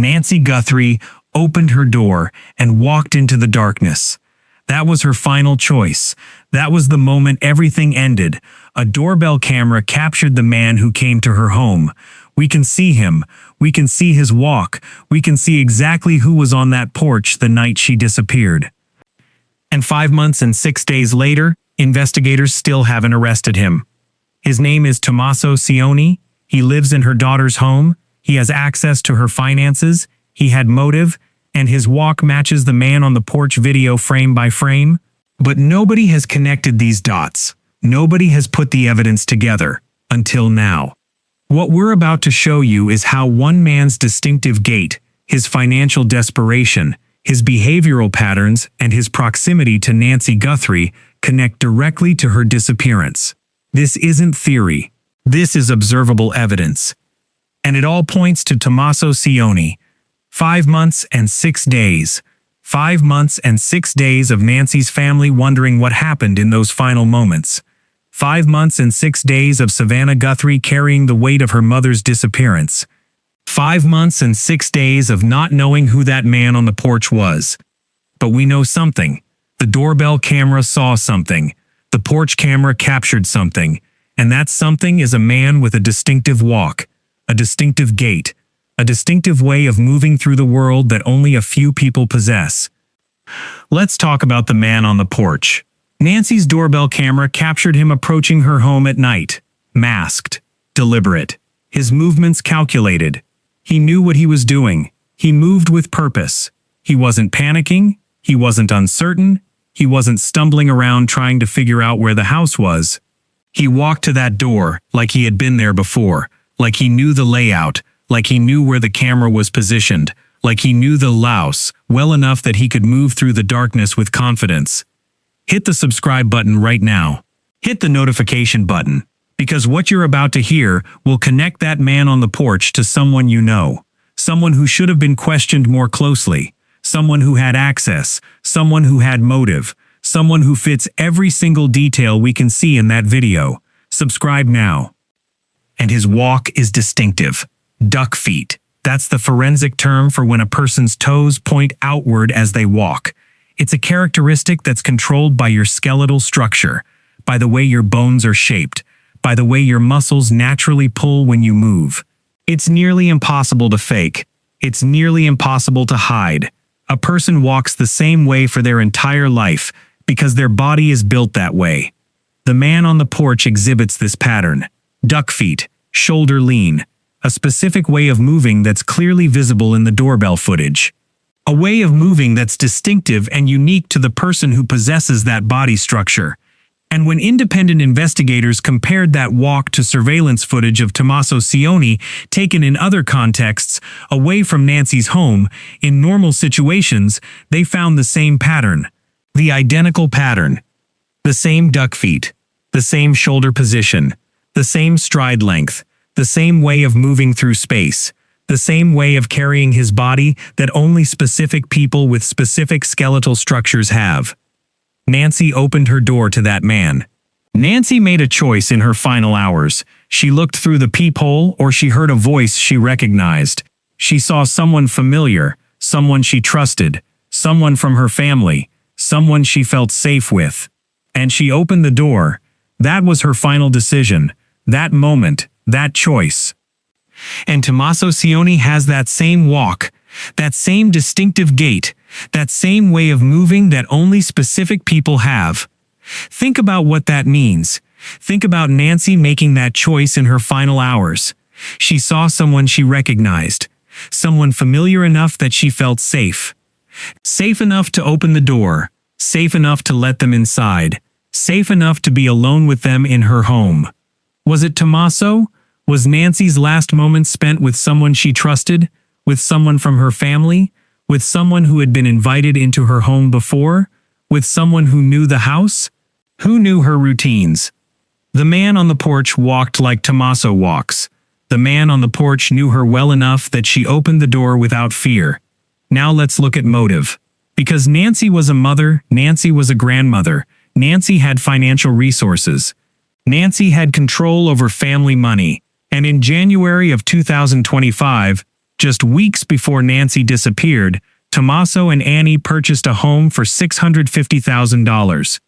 Nancy Guthrie opened her door and walked into the darkness. That was her final choice. That was the moment everything ended. A doorbell camera captured the man who came to her home. We can see him. We can see his walk. We can see exactly who was on that porch the night she disappeared. And 5 months and 6 days later, investigators still haven't arrested him. His name is Tommaso Cioni. He lives in her daughter's home. He has access to her finances. He had motive, and his walk matches the man on the porch video frame by frame. But nobody has connected these dots. Nobody has put the evidence together, until now. What we're about to show you is how one man's distinctive gait, his financial desperation, his behavioral patterns, and his proximity to Nancy Guthrie connect directly to her disappearance. This isn't theory. This is observable evidence. And it all points to Tommaso Cioni. 5 months and 6 days. 5 months and 6 days of Nancy's family wondering what happened in those final moments. 5 months and 6 days of Savannah Guthrie carrying the weight of her mother's disappearance. 5 months and 6 days of not knowing who that man on the porch was. But we know something. The doorbell camera saw something. The porch camera captured something. And that something is a man with a distinctive walk, a distinctive gait, a distinctive way of moving through the world that only a few people possess. Let's talk about the man on the porch. Nancy's doorbell camera captured him approaching her home at night. Masked. Deliberate. His movements calculated. He knew what he was doing. He moved with purpose. He wasn't panicking. He wasn't uncertain. He wasn't stumbling around trying to figure out where the house was. He walked to that door like he had been there before, like he knew the layout, like he knew where the camera was positioned, like he knew the louse well enough that he could move through the darkness with confidence. Hit the subscribe button right now. Hit the notification button, because what you're about to hear will connect that man on the porch to someone you know, someone who should have been questioned more closely, someone who had access, someone who had motive, someone who fits every single detail we can see in that video. Subscribe now. And his walk is distinctive. Duck feet. That's the forensic term for when a person's toes point outward as they walk. It's a characteristic that's controlled by your skeletal structure, by the way your bones are shaped, by the way your muscles naturally pull when you move. It's nearly impossible to fake. It's nearly impossible to hide. A person walks the same way for their entire life because their body is built that way. The man on the porch exhibits this pattern. Duck feet, shoulder lean, a specific way of moving that's clearly visible in the doorbell footage. A way of moving that's distinctive and unique to the person who possesses that body structure. And when independent investigators compared that walk to surveillance footage of Tommaso Cioni taken in other contexts, away from Nancy's home, in normal situations, they found the same pattern. The identical pattern. The same duck feet. The same shoulder position. The same stride length. The same way of moving through space. The same way of carrying his body that only specific people with specific skeletal structures have. Nancy opened her door to that man. Nancy made a choice in her final hours. She looked through the peephole or she heard a voice she recognized. She saw someone familiar, someone she trusted, someone from her family, someone she felt safe with. And she opened the door. That was her final decision. That moment, that choice. And Tommaso Cioni has that same walk, that same distinctive gait, that same way of moving that only specific people have. Think about what that means. Think about Nancy making that choice in her final hours. She saw someone she recognized, someone familiar enough that she felt safe. Safe enough to open the door, safe enough to let them inside, safe enough to be alone with them in her home. Was it Tommaso? Was Nancy's last moments spent with someone she trusted, with someone from her family, with someone who had been invited into her home before, with someone who knew the house? Who knew her routines? The man on the porch walked like Tommaso walks. The man on the porch knew her well enough that she opened the door without fear. Now let's look at motive. Because Nancy was a mother, Nancy was a grandmother, Nancy had financial resources. Nancy had control over family money. And in January of 2025, Just weeks before Nancy disappeared, Tommaso and Annie purchased a home for $650,000.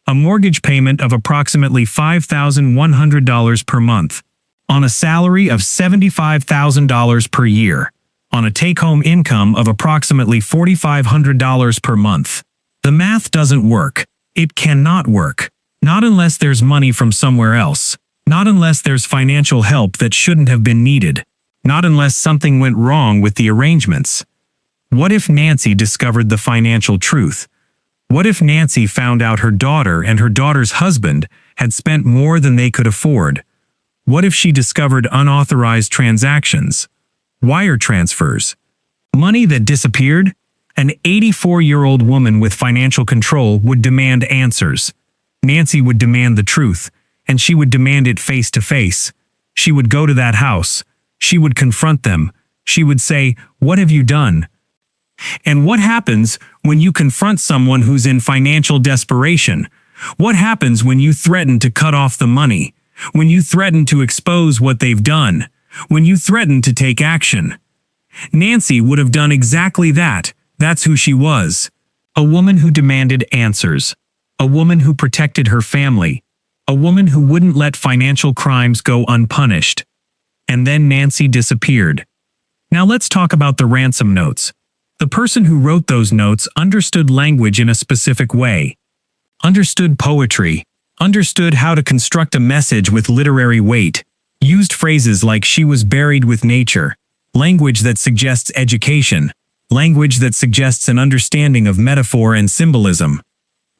A mortgage payment of approximately $5,100 per month, on a salary of $75,000 per year, on a take-home income of approximately $4,500 per month. The math doesn't work. It cannot work. Not unless there's money from somewhere else. Not unless there's financial help that shouldn't have been needed. Not unless something went wrong with the arrangements. What if Nancy discovered the financial truth? What if Nancy found out her daughter and her daughter's husband had spent more than they could afford? What if she discovered unauthorized transactions, wire transfers, money that disappeared? An 84-year-old woman with financial control would demand answers. Nancy would demand the truth, and she would demand it face to face. She would go to that house. She would confront them. She would say, "What have you done?" And what happens when you confront someone who's in financial desperation? What happens when you threaten to cut off the money? When you threaten to expose what they've done? When you threaten to take action? Nancy would have done exactly that. That's who she was. A woman who demanded answers. A woman who protected her family. A woman who wouldn't let financial crimes go unpunished. And then Nancy disappeared. Now let's talk about the ransom notes. The person who wrote those notes understood language in a specific way. Understood poetry. Understood how to construct a message with literary weight. Used phrases like "she was buried with nature." Language that suggests education. Language that suggests an understanding of metaphor and symbolism.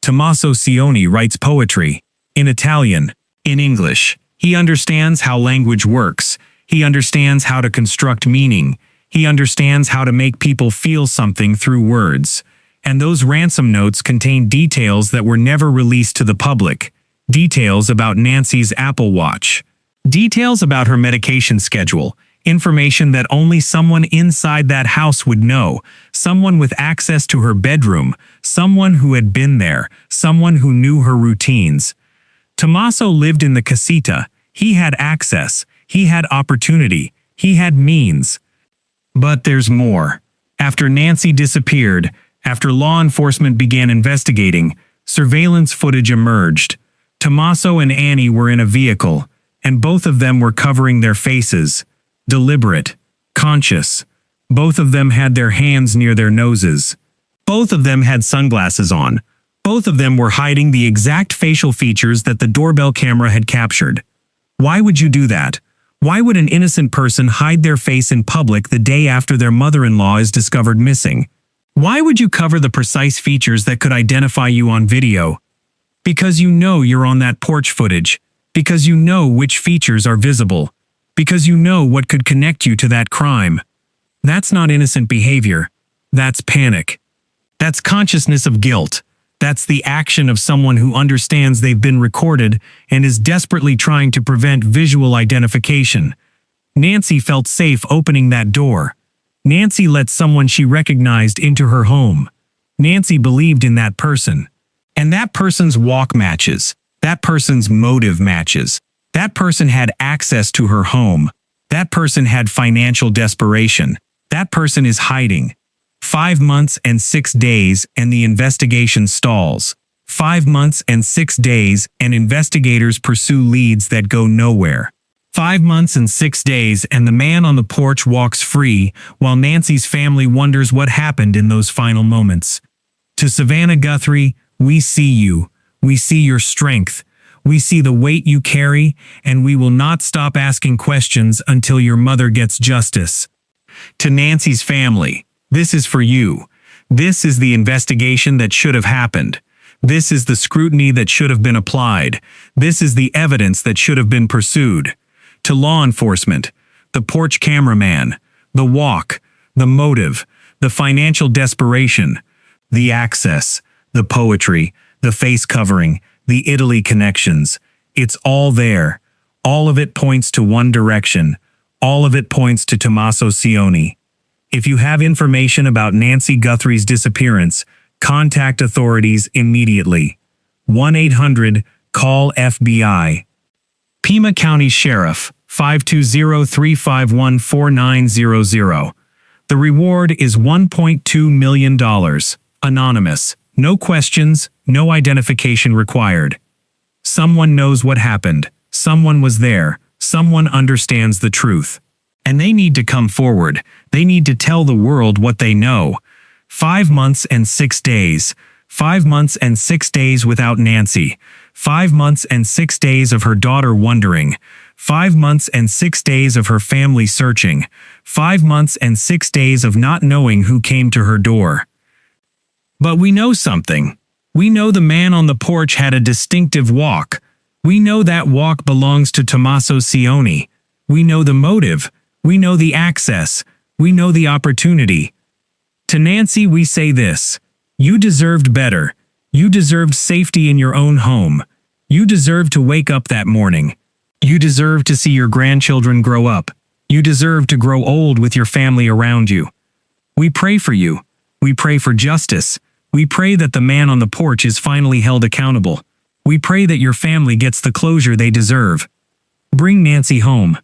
Tommaso Cioni writes poetry. In Italian. In English. He understands how language works. He understands how to construct meaning. He understands how to make people feel something through words. And those ransom notes contain details that were never released to the public. Details about Nancy's Apple Watch. Details about her medication schedule. Information that only someone inside that house would know. Someone with access to her bedroom. Someone who had been there. Someone who knew her routines. Tommaso lived in the casita. He had access. He had opportunity. He had means. But there's more. After Nancy disappeared, after law enforcement began investigating, surveillance footage emerged. Tommaso and Annie were in a vehicle, and both of them were covering their faces. Deliberate. Conscious. Both of them had their hands near their noses. Both of them had sunglasses on. Both of them were hiding the exact facial features that the doorbell camera had captured. Why would you do that? Why would an innocent person hide their face in public the day after their mother-in-law is discovered missing? Why would you cover the precise features that could identify you on video? Because you know you're on that porch footage. Because you know which features are visible. Because you know what could connect you to that crime. That's not innocent behavior. That's panic. That's consciousness of guilt. That's the action of someone who understands they've been recorded and is desperately trying to prevent visual identification. Nancy felt safe opening that door. Nancy let someone she recognized into her home. Nancy believed in that person. And that person's walk matches. That person's motive matches. That person had access to her home. That person had financial desperation. That person is hiding. 5 months and 6 days and the investigation stalls. 5 months and 6 days and investigators pursue leads that go nowhere. 5 months and 6 days and the man on the porch walks free while Nancy's family wonders what happened in those final moments. To Savannah Guthrie, we see you. We see your strength. We see the weight you carry, and we will not stop asking questions until your mother gets justice. To Nancy's family, this is for you. This is the investigation that should have happened. This is the scrutiny that should have been applied. This is the evidence that should have been pursued. To law enforcement, the porch cameraman, the walk, the motive, the financial desperation, the access, the poetry, the face covering, the Italy connections. It's all there. All of it points to one direction. All of it points to Tommaso Cioni. If you have information about Nancy Guthrie's disappearance, contact authorities immediately. 1-800-CALL-FBI. Pima County Sheriff, 520-351-4900. The reward is $1.2 million. Anonymous. No questions, no identification required. Someone knows what happened. Someone was there. Someone understands the truth. And they need to come forward. They need to tell the world what they know. 5 months and 6 days. 5 months and 6 days without Nancy. 5 months and 6 days of her daughter wondering. 5 months and 6 days of her family searching. 5 months and 6 days of not knowing who came to her door. But we know something. We know the man on the porch had a distinctive walk. We know that walk belongs to Tommaso Cioni. We know the motive. We know the access. We know the opportunity. To Nancy we say this: you deserved better. You deserved safety in your own home. You deserved to wake up that morning. You deserve to see your grandchildren grow up. You deserve to grow old with your family around you. We pray for you. We pray for justice. We pray that the man on the porch is finally held accountable. We pray that your family gets the closure they deserve. Bring Nancy home.